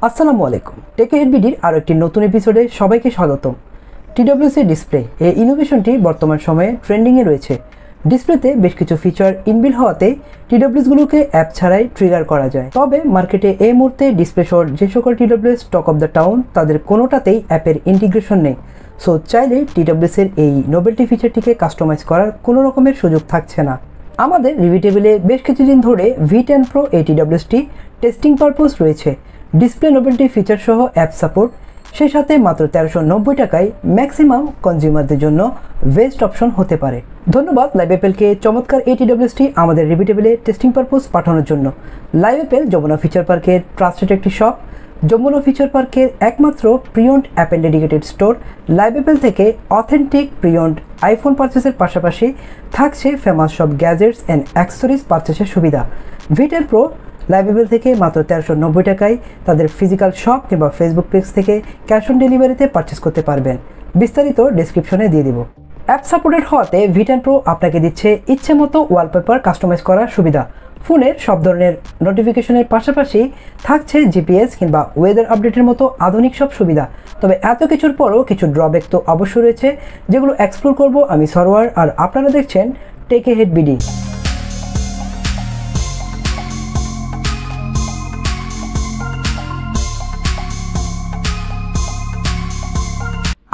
আসসালামু আলাইকুম। Take head বিডির আরও একটি নতুন এপিসোডে সবাইকে স্বাগতম। টিডব্লিউসি ডিসপ্লে এই ইনোভেশনটি বর্তমান সময়ে ট্রেন্ডিংয়ে রয়েছে। ডিসপ্লেতে বেশ কিছু ফিচার ইনবিল্ট হওয়াতে টিডব্লিউসগুলোকে অ্যাপ ছাড়াই ট্রিগার করা যায়। তবে মার্কেটে এই মুহূর্তে ডিসপ্লে সহ যে সকল TWS stock of the town তাদের কোনোটাতেই অ্যাপের ইন্টিগ্রেশন নেই। সো চাইলে টিডব্লিউএসের এই নোবেলটি ফিচারটিকে কাস্টমাইজ করার কোনো রকমের সুযোগ থাকছে না। আমাদের রিভিউ টেবিলে বেশ কিছুদিন ধরে V10 Pro এই টিডব্লিউএসটি টেস্টিং পারপোজ রয়েছে। ডিসপ্লে নোবেলটি ফিচার সহ অ্যাপ সাপোর্ট, সেই সাথে মাত্র 1390 টাকায় ম্যাক্সিমাম কনজিউমারদের জন্য বেস্ট অপশন হতে পারে। ধন্যবাদ লাইভ অ্যাপেলকে চমৎকার এই টিডব্লিউএসটি আমাদের রিভিউ টেবিলে টেস্টিং পারপোজ পাঠানোর জন্য। লাইভ অ্যাপেল যমুনা ফিচার পার্কের ট্রাস্টেড একটি শপ। যমুনা ফিচার পার্কের একমাত্র preowned Apple dedicated store. Live Apple থেকে অথেন্টিক প্রিয়ন্ড আইফোন পারচেসের পাশাপাশি থাকছে ফেমাস সব গ্যাজেটস অ্যান্ড অ্যাক্সেসরিজ পারচেসের সুবিধা। V10 Pro লাইভ অ্যাপেল থেকে মাত্র 1390 টাকায় তাদের ফিজিক্যাল শপ কিংবা ফেসবুক পেজ থেকে ক্যাশ অন ডেলিভারিতে পারচেস করতে পারবেন। বিস্তারিত ডেসক্রিপশনে দিয়ে দিব। অ্যাপ সাপোর্টেড হওয়াতে V10 Pro আপনাকে দিচ্ছে ইচ্ছে মতো ওয়ালপেপার কাস্টমাইজ করার সুবিধা। ফোনের সব ধরনের নোটিফিকেশনের পাশাপাশি থাকছে জিপিএস কিংবা ওয়েদার আপডেটের মতো আধুনিক সব সুবিধা। তবে এত কিছুর পরও কিছু ড্রব্যাক তো অবশ্যই রয়েছে, যেগুলো এক্সপ্লোর করব আমি সরওয়ার, আর আপনারা দেখছেন টেক হেড বিডি।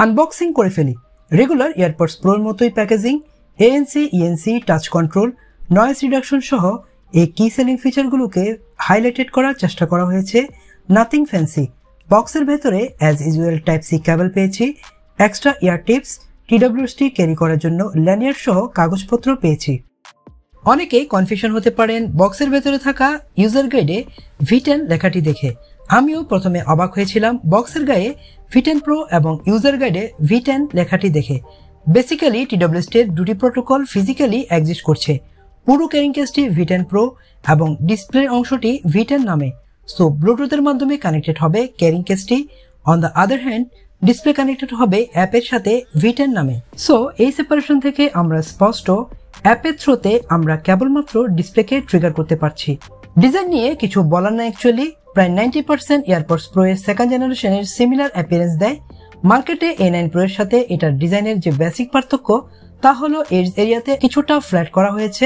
আনবক্সিং করে ফেলি। রেগুলার এয়ারপডস প্রোর মতোই packaging, ANC, ENC, touch control, noise reduction সহ এই কি সেলিং ফিচারগুলোকে হাইলাইটেড করার চেষ্টা করা হয়েছে। Nothing fancy. বক্সের ভেতরে as usual type C cable পেয়েছি, extra ear tips, TWST carry করার জন্য ল্যানিয়ার্ড সহ কাগজপত্র পেয়েছি। অনেকেই কনফিউশন হতে পারেন বক্সের ভেতরে থাকা ইউজার গাইডে V10 লেখাটি দেখে। আমিও প্রথমে অবাক হয়েছিলাম বক্সের গায়ে V10 Pro এবং ইউজার গাইডে V10 লেখাটি দেখে। বেসিক্যালি টিডব্লিউএসটির দুটি প্রোটোকল ফিজিক্যালি এক্সিস্ট করছে। পুরো ক্যারিং কেসটি V10 Pro এবং ডিসপ্লে অংশটি V10 নামে। সো ব্লুটুথের মাধ্যমে কানেক্টেড হবে ক্যারিং কেসটি। On the other hand display connected হবে অ্যাপের সাথে V10 নামে। সো এই সেপারেশন থেকে আমরা স্পষ্ট অ্যাপের থ্রুতে আমরা কেবলমাত্র ডিসপ্লেকে ট্রিগার করতে পারছি। ডিজাইন নিয়ে কিছু বলার না অ্যাকচুয়ালি। প্রায় 90% এয়ারপডস প্রো এর সেকেন্ড জেনারেশনের সিমিলার অ্যাপিয়ারেন্স দেয়। মার্কেটে A9 Pro এর সাথে এটার ডিজাইনের যে বেসিক পার্থক্য তা হলো এজ এরিয়াতে কিছুটা ফ্ল্যাট করা হয়েছে।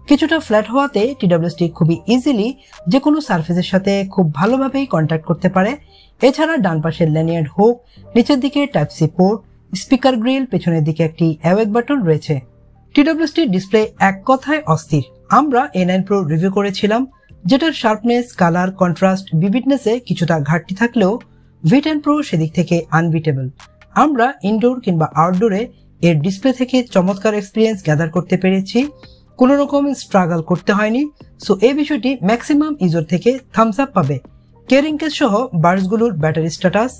কিছুটা ফ্ল্যাট হওয়াতে টিডব্লিউএসটি খুবই ইজিলি যে কোনো সারফেসের সাথে খুব ভালোভাবেই কন্ট্যাক্ট করতে পারে। এছাড়া ডান পাশের ল্যানিয়ার্ড হুক, নিচের দিকে type C port, speaker grill, পেছনের দিকে একটি অ্যাওয়েক বাটন রয়েছে। টিডব্লিউএসটি ডিসপ্লে এক কথায় অস্থির। আমরা A9 Pro রিভিউ করেছিলাম, যেটার শার্পনেস, কালার, কন্ট্রাস্ট, ভিভিডনেসে কিছুটা ঘাটতি থাকলেও V10 Pro সেদিক থেকে আনবিটেবল। আমরা ইনডোর কিংবা আউটডোরে এর ডিসপ্লে থেকে চমৎকার এক্সপিরিয়েন্স গ্যাদার করতে পেরেছি। কোনো রকম স্ট্রাগল করতে হয়নি। সো এই বিষয়টি ম্যাক্সিমাম ইউজার থেকে থামস আপ পাবে। ক্যারিং কেস সহ বার্ডসগুলোর battery status,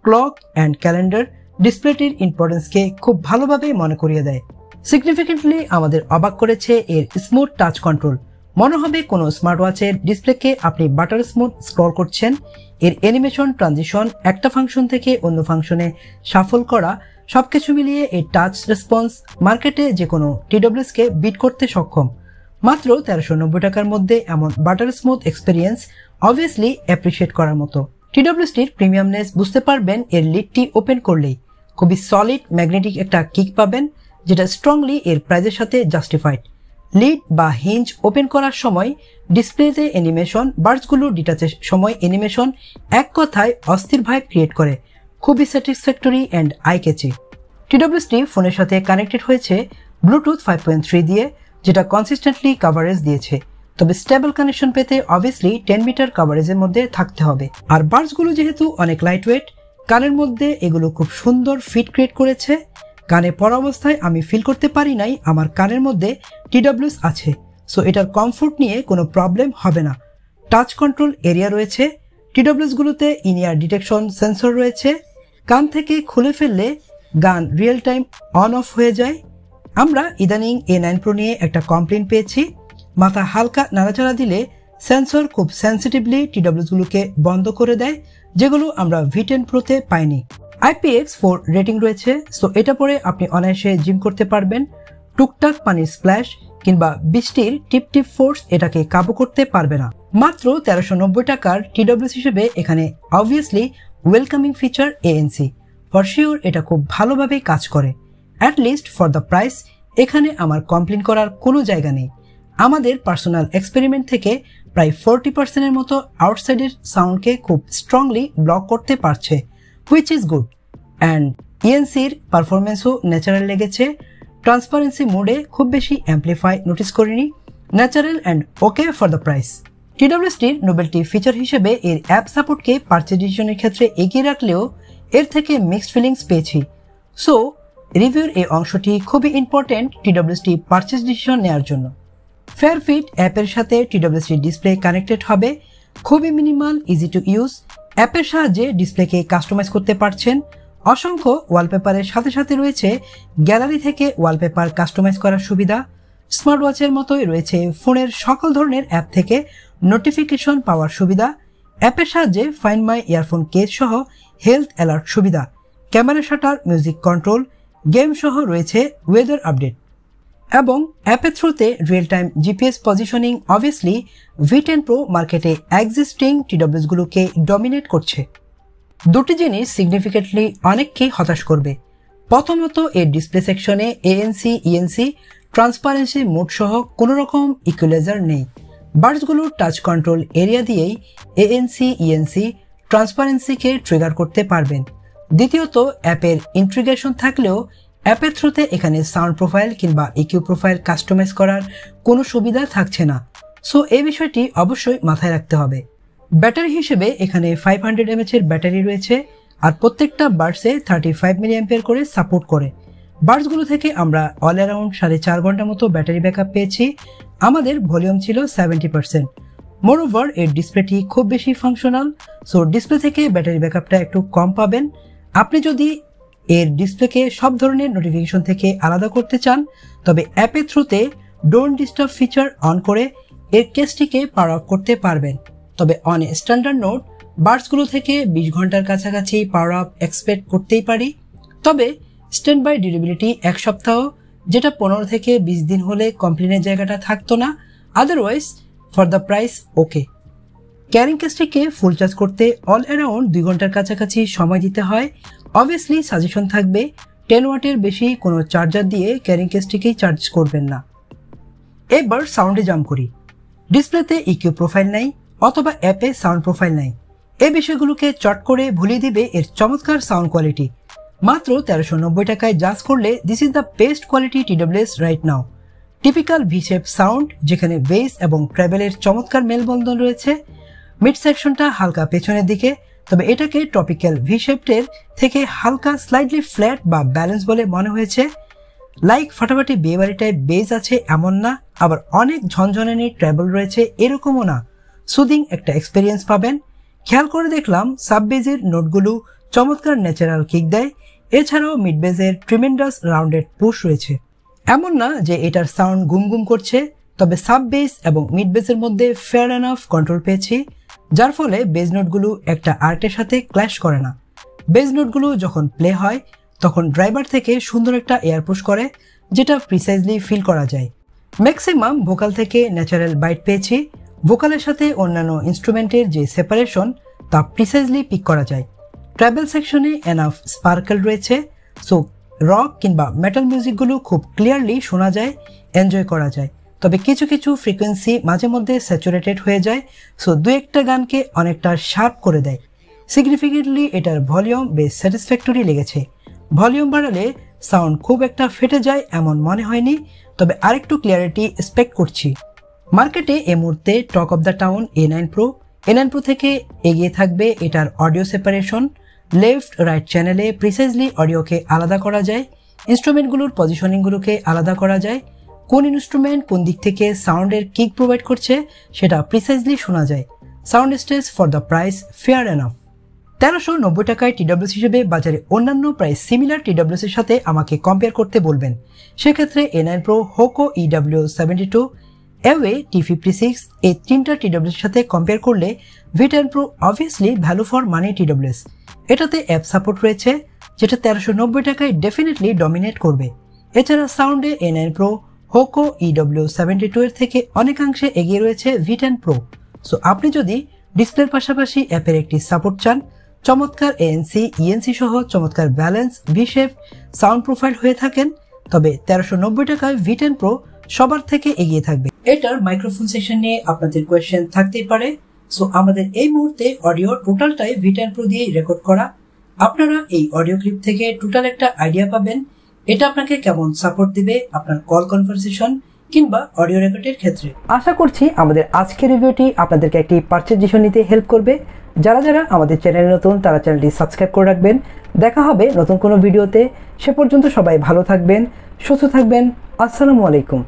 clock and calendar ডিসপ্লেটির ইম্পর্টেন্সকে খুব ভালোভাবে মনে করিয়ে দেয়। সিগনিফিকেন্টলি আমাদের অবাক করেছে এর স্মুথ টাচ কন্ট্রোল। মনে হবে কোনো স্মার্ট ওয়াচের ডিসপ্লেকে আপনি বাটার স্মুথ স্ক্রল করছেন। এর অ্যানিমেশন, ট্রানজিশন, একটা ফাংশন থেকে অন্য ফাংশনে শাফল করা, সবকিছু মিলিয়ে এই টাচ রেসপন্স মার্কেটে যে কোনো টিডব্লিউএসকে বিট করতে সক্ষম। মাত্র 1390 টাকার মধ্যে এমন butter smooth experience obviously appreciate করার মতো। টিডব্লিউএসটির প্রিমিয়ামনেস বুঝতে পারবেন এর লিডটি ওপেন করলেই। খুবই সলিড ম্যাগনেটিক একটা কিক পাবেন, যেটা স্ট্রংলি এর প্রাইজের সাথে জাস্টিফাইড। লিড বা হিঞ্জ ওপেন করার সময় ডিসপ্লেতে অ্যানিমেশন, বার্ডসগুলো ডিটাচের সময় অ্যানিমেশন, এক কথায় অস্থির ভাইব ক্রিয়েট করে। খুবই স্যাটিসফ্যাক্টরি অ্যান্ড আই ক্যাচি। টিডব্লিউএসটি ফোনের সাথে কানেক্টেড হয়েছে ব্লুটুথ 5.3 দিয়ে, যেটা কনসিস্টেন্টলি কাভারেজ দিয়েছে। তবে স্টেবল কানেকশন পেতে অবভিয়াসলি 10 মিটার কাভারেজের মধ্যে থাকতে হবে। আর বার্ডসগুলো যেহেতু অনেক লাইট ওয়েট, কানের মধ্যে এগুলো খুব সুন্দর ফিট ক্রিয়েট করেছে। কানে পরা অবস্থায় আমি ফিল করতে পারি নাই আমার কানের মধ্যে টিডব্লিউএস আছে। সো এটার কমফোর্ট নিয়ে কোনো প্রবলেম হবে না। টাচ কন্ট্রোল এরিয়া রয়েছে। টিডব্লিউএসগুলোতে ইনিয়ার ডিটেকশন সেন্সর রয়েছে। কান থেকে খুলে ফেললে গান রিয়েল টাইম অন অফ হয়ে যায়। আমরা ইদানিং A9 Pro নিয়ে একটা কমপ্লেন পেয়েছি। মাথা হালকা নাড়াচাড়া দিলে সেন্সর খুব সেন্সিটিভলি টিডব্লিউএসগুলোকে বন্ধ করে দেয়, যেগুলো আমরা V10 Proতে পাইনি। IPX4 রেটিং রয়েছে। সো এটা পরে আপনি অনায়াসে জিম করতে পারবেন। টুকটাক পানির স্প্ল্যাশ কিংবা বৃষ্টির টিপ টিপ ফোর্স এটাকে কাবু করতে পারবে না। মাত্র 1390 টাকার TWS হিসেবে এখানে obviously welcoming feature ANC। For sure এটা খুব ভালোভাবে কাজ করে। At least for the price এখানে আমার কমপ্লেন করার কোনো জায়গা নেই। আমাদের পার্সোনাল এক্সপেরিমেন্ট থেকে প্রায় 40% মতো আউটসাইডের সাউন্ডকে খুব স্ট্রংলি ব্লক করতে পারছে, হুইচ ইজ গুড। অ্যান্ড ENCর পারফরমেন্সও ন্যাচারাল লেগেছে। ট্রান্সপারেন্সি মোডে খুব বেশি অ্যাম্পলিফাই নোটিস করিনি। Natural and okay for the price. TWSটির নোবেলটি ফিচার হিসেবে এর অ্যাপ সাপোর্টকে পারচেজ ডিসিশনের ক্ষেত্রে এগিয়ে রাখলেও এর থেকে মিক্সড ফিলিংস পেয়েছি। সো রিভিউর এই অংশটি খুবই ইম্পর্টেন্ট TWSটি পারচেজ ডিসিশন নেওয়ার জন্য। ফেয়ারফিট অ্যাপের সাথে TWSটি ডিসপ্লে কানেক্টেড হবে। খুবই মিনিমাল, ইজি টু ইউজ। অ্যাপের সাহায্যে ডিসপ্লেকে কাস্টমাইজ করতে পারছেন। অসংখ্য ওয়ালপেপারের সাথে সাথে রয়েছে গ্যালারি থেকে ওয়ালপেপার কাস্টমাইজ করার সুবিধা। স্মার্ট ওয়াচের মতোই রয়েছে ফোনের সকল ধরনের অ্যাপ থেকে নোটিফিকেশন পাওয়ার সুবিধা। অ্যাপের সাহায্যে ফাইন্ড মাই ইয়ারফোন কেস সহ হেলথ অ্যালার্ট সুবিধা, camera shutter, music control, game সহ রয়েছে ওয়েদার আপডেট। এবং অ্যাপের থ্রুতে real time GPS positioning. Obviously V10 Pro মার্কেটে এক্সিস্টিং TWSগুলোকে ডমিনেট করছে। দুটি জিনিস সিগনিফিকেন্টলি অনেককেই হতাশ করবে। প্রথমত, এর ডিসপ্লে সেকশনে ANC, ENC, ট্রান্সপারেন্সি মোড সহ কোনো রকম ইকুয়ালাইজার নেই। বার্ডসগুলোর টাচ কন্ট্রোল এরিয়া দিয়েই ANC, ENC, ট্রান্সপারেন্সিকে ট্রিগার করতে পারবেন। দ্বিতীয়ত, অ্যাপের ইন্টিগ্রেশন থাকলেও অ্যাপের থ্রুতে এখানে সাউন্ড প্রোফাইল কিংবা EQ প্রোফাইল কাস্টমাইজ করার কোনো সুবিধা থাকছে না। সো এই বিষয়টি অবশ্যই মাথায় রাখতে হবে। ব্যাটারি হিসেবে এখানে 500 mAh এর ব্যাটারি রয়েছে, আর প্রত্যেকটা বার্ডসে 35 mAh করে সাপোর্ট করে। বার্ডসগুলো থেকে আমরা অল অ্যারাউন্ড 4.5 ঘন্টা মতো ব্যাটারি ব্যাকআপ পেয়েছি। আমাদের ভলিউম ছিল 70%। মোরওভার এর ডিসপ্লেটি খুব বেশি ফাংশনাল, সো ডিসপ্লে থেকে ব্যাটারি ব্যাকআপটা একটু কম পাবেন। আপনি যদি এর ডিসপ্লেকে সব ধরনের নোটিফিকেশন থেকে আলাদা করতে চান, তবে অ্যাপের থ্রুতে ডোন্ট ডিস্টার্ব ফিচার অন করে এর কেসটিকে পাওয়ার অফ করতে পারবেন। তবে অন এ স্ট্যান্ডার্ড নোট বার্ডসগুলো থেকে 20 ঘন্টার কাছাকাছি পাওয়ার অফ এক্সপেক্ট করতেই পারি। তবে স্ট্যান্ড বাই ডিউরেবিলিটি 1 সপ্তাহ, যেটা 15 থেকে 20 দিন হলে কমপ্লেনের জায়গাটা থাকতো না। Otherwise for the price okay. Carrying কেসটিকে ফুল চার্জ করতে অল অ্যারাউন্ড 2 ঘন্টার কাছাকাছি সময় দিতে হয়। অবভিয়াসলি সাজেশন থাকবে 10 ওয়াটের বেশি কোনো চার্জার দিয়ে ক্যারিং কেসটিকেই চার্জ করবেন না। এবার সাউন্ডে জাম্প করি। ডিসপ্লেতে EQ প্রোফাইল নাই অথবা অ্যাপে সাউন্ড প্রোফাইল নাই। এই বিষয়গুলোকে চট করে ভুলিয়ে দিবে এর চমৎকার সাউন্ড কোয়ালিটি। মাত্র 1390 টাকায় জাজ করলে this is the best quality TWS right now. Typical V-shape sound, যেখানে বেস এবং ট্রেবেলের চমৎকার মেলবন্ধন রয়েছে। মিড সেকশনটা হালকা পেছনের দিকে, তবে এটাকে টপিক্যাল ভি-শেপের থেকে হালকা স্লাইডলি ফ্ল্যাট বা ব্যালেন্স বলে মনে হয়েছে। লাইক ফাটাফাটি বিয়েবাড়ি টাইপ বেস আছে এমন না, আবার অনেক ঝনঝনানি ট্রেবল রয়েছে এরকমও না। সুদিং একটা এক্সপিরিয়েন্স পাবেন। খেয়াল করে দেখলাম সাব বেজের নোটগুলো চমৎকার ন্যাচারাল কিক দেয়। এছাড়াও মিড বেজের ট্রিমেন্ডাস রাউন্ডেড পুশ রয়েছে। এমন না যে এটার সাউন্ড গুম গুম করছে, তবে সাব বেস এবং মিড বেসের মধ্যে ফেয়ার এনাফ কন্ট্রোল পেয়েছি, যার ফলে বেজ নোটগুলো একটা আর্টের সাথে ক্ল্যাশ করে না। বেজ নোটগুলো যখন প্লে হয় তখন ড্রাইভার থেকে সুন্দর একটা এয়ার পুশ করে, যেটা প্রিসাইজলি ফিল করা যায়। ম্যাক্সিমাম ভোকাল থেকে ন্যাচারাল বাইট পেয়েছি। ভোকালের সাথে অন্যান্য ইনস্ট্রুমেন্টের যে সেপারেশন তা প্রিসাইজলি পিক করা যায়। ট্রাভেল সেকশনে এনাফ স্পার্কেল রয়েছে, সো রক কিংবা মেটাল মিউজিকগুলো খুব ক্লিয়ারলি শোনা যায়, এনজয় করা যায়। তবে কিছু কিছু ফ্রিকোয়েন্সি মাঝে মধ্যে স্যাচুরেটেড হয়ে যায়, সো দু একটা গানকে অনেকটা শার্প করে দেয়। সিগনিফিকেন্টলি এটার ভলিউম বেশ স্যাটিসফ্যাক্টরি লেগেছে। ভলিউম বাড়ালে সাউন্ড খুব একটা ফেটে যায় এমন মনে হয়নি, তবে আরেকটু ক্লিয়ারিটি এক্সপেক্ট করছি। মার্কেটে এই মুহূর্তে talk of the town A9 Pro। A9 Pro থেকে এগিয়ে থাকবে এটার অডিও সেপারেশন। লেফট রাইট চ্যানেলে প্রিসাইজলি অডিওকে আলাদা করা যায়, ইনস্ট্রুমেন্টগুলোর পজিশনিংগুলোকে আলাদা করা যায়। কোন ইনস্ট্রুমেন্ট কোন দিক থেকে সাউন্ডের কিক প্রোভাইড করছে সেটা প্রিসাইজলি শোনা যায়। Sound stage for the price fair enough. 1390 টাকায় TWS হিসেবে বাজারে অন্যান্য প্রায় সিমিলার TWS এর সাথে আমাকে কম্পেয়ার করতে বলবেন। সেক্ষেত্রে A9 Pro, Hoco EW72, Away T56 এই তিনটা TWS এর সাথে কম্পেয়ার করলে V10 Pro obviously value for money TWS। এটাতে অ্যাপ সাপোর্ট রয়েছে, যেটা 1390 টাকায় ডেফিনেটলি ডমিনেট করবে। এছাড়া সাউন্ডে A9 Pro হোকো EW72 এর থেকে অনেকাংশে এগিয়ে রয়েছে V10 Pro। সো আপনি যদি ডিসপ্লের পাশাপাশি অ্যাপের একটি সাপোর্ট চান, চমৎকার ANC, ENC সহ চমৎকার ব্যালেন্স, V-Shape, সাউন্ড প্রোফাইল হয়ে থাকেন, তবে 1390 টাকায় V10 Pro সবার থেকে এগিয়ে থাকবে। এটার মাইক্রোফোন সেকশন নিয়ে আপনাদের কোয়েশ্চেন থাকতেই পারে। সো আমাদের এই মুহূর্তে অডিও টোটালটাই V10 Pro দিয়ে রেকর্ড করা। আপনারা এই অডিও ক্লিপ থেকে টোটাল একটা আইডিয়া পাবেন এটা আপনাকে কেমন সাপোর্ট দিবে আপনার কল কনভারসেশন কিংবা অডিও রেকর্ডের ক্ষেত্রে। আশা করছি আমাদের আজকের রিভিউটি আপনাদেরকে একটি পারচেজ ডিসিশন নিতে হেল্প করবে। যারা যারা আমাদের চ্যানেলে নতুন তারা চ্যানেলটি সাবস্ক্রাইব করে রাখবেন। দেখা হবে নতুন কোনো ভিডিওতে। সে পর্যন্ত সবাই ভালো থাকবেন, সুস্থ থাকবেন। আসসালামু আলাইকুম।